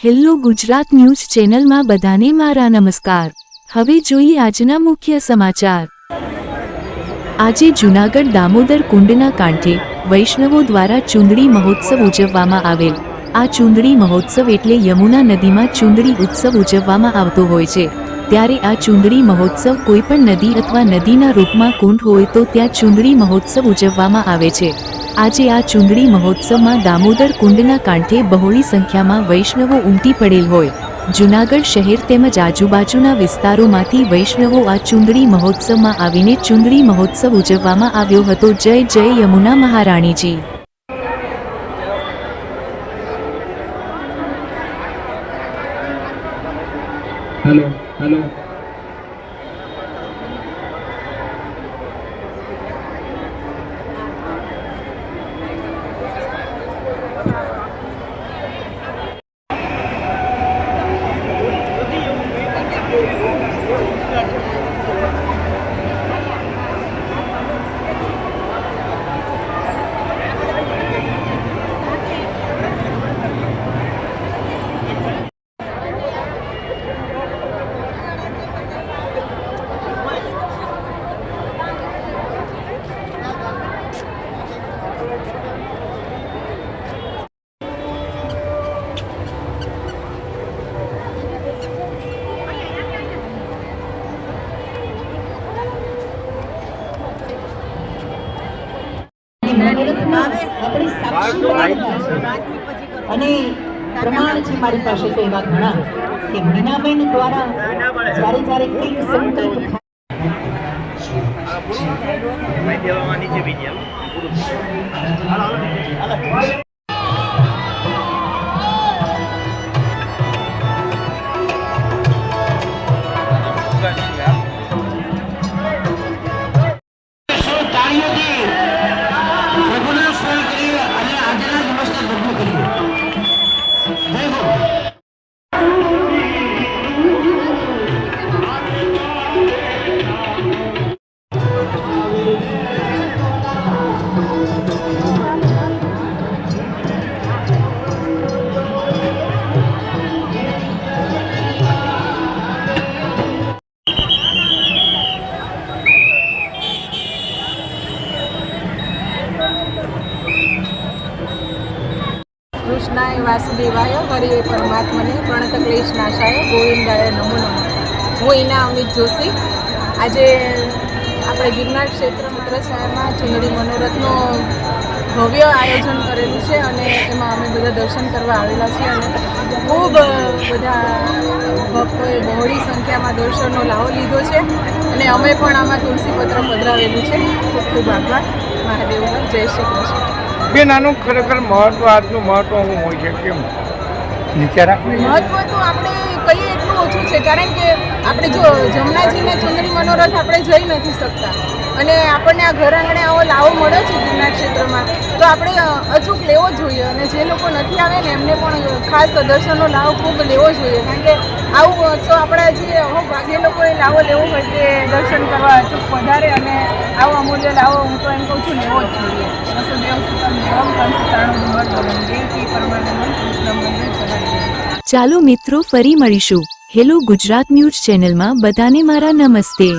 Hello Gujarat news ચેનલમાં બધાને મારા નમસ્કાર। હવે જોઈએ આજના મુખ્ય સમાચાર। આજે જૂનાગઢ દામોદર કુંડના કાંઠે વૈષ્ણવો દ્વારા ચુંદડી મહોત્સવ ઉજવવામાં આવેલ। આ ચુંદડી મહોત્સવ એટલે યમુના નદીમાં ચુંદડી ઉત્સવ ઉજવવામાં આવતો હોય છે। ત્યારે આ ચુંદડી મહોત્સવ કોઈપણ નદી અથવા નદીના રૂપમાં કુંડ હોય તો ત્યાં ચુંદડી મહોત્સવ ઉજવવામાં આવે છે। આજે આ ચુંદડી મહોત્સવમાં દામોદર કુંડના કાંઠે બહોળી સંખ્યામાં વૈષ્ણવો ઉમટી પડેલ હોય। જૂનાગઢ શહેર તેમજ આજુબાજુના વિસ્તારોમાંથી વૈષ્ણવો આ ચુંદડી મહોત્સવમાં આવીને ચુંદડી મહોત્સવ ઉજવવામાં આવ્યો હતો। જય જય યમુના મહારાણીજી। हेलो हेलो અને પ્રમાણ છે મારી પાસે તો એવા ઘણા કે મીનાબેન દ્વારા જ્યારે જ્યારે કંઈક સંકલ્પ કૃષ્ણાય વાસુદેવાય હરે પરમાત્મને પ્રણતક્લેશનાશાય ગોવિંદાય નમો નમઃ। હું ઈના અમિત જોશી। આજે આપણે ગિરનાર ક્ષેત્ર શહેરમાં ચુંદડી મનોરથનો ભવ્ય આયોજન કરેલું છે અને એમાં અમે બધા દર્શન કરવા આવેલા છીએ અને ખૂબ બધા ભક્તોએ બહોળી સંખ્યામાં દર્શનનો લાવો લીધો છે અને અમે પણ આમાં તુલસીપત્ર પધરાવેલું છે। ખૂબ ખૂબ આભાર। મહાદેવનો જય શ્રી કૃષ્ણ। બેન આનું ખરેખર મહત્વ આજનું મહત્વ શું હોય છે, કેમ મહત્વ તો આપણે કહીએ એટલું ઓછું છે, કારણ કે આપણે જો જમનાજીને ચુંદડી મનોરથ આપણે જઈ નથી શકતા અને આપણને આ ઘર આંગણે આવો લાવો મળ્યો છે ગિરનાર ક્ષેત્રમાં તો આપણે અચૂક લેવો જ જોઈએ અને જે લોકો નથી આવે ને એમને પણ ખાસ દર્શનનો લાવો ખૂબ લેવો જોઈએ, કારણ કે આવું તો આપણા જે લોકોએ લાવો લેવો હોય તે દર્શન કરવા અચૂક વધારે અને આવો અમૂલ્ય લાવો હું તો એમ કહું છું લેવો જ જોઈએ। વસુદેવ સુતમ દેવમ કંસચાણું ડુંગર દેવકી પરમાનંદ કૃષ્ણ મંદિર ચલાવી। ચાલો મિત્રો ફરી મળીશું। હેલો ગુજરાત ન્યૂઝ ચેનલમાં બધાને મારા નમસ્તે।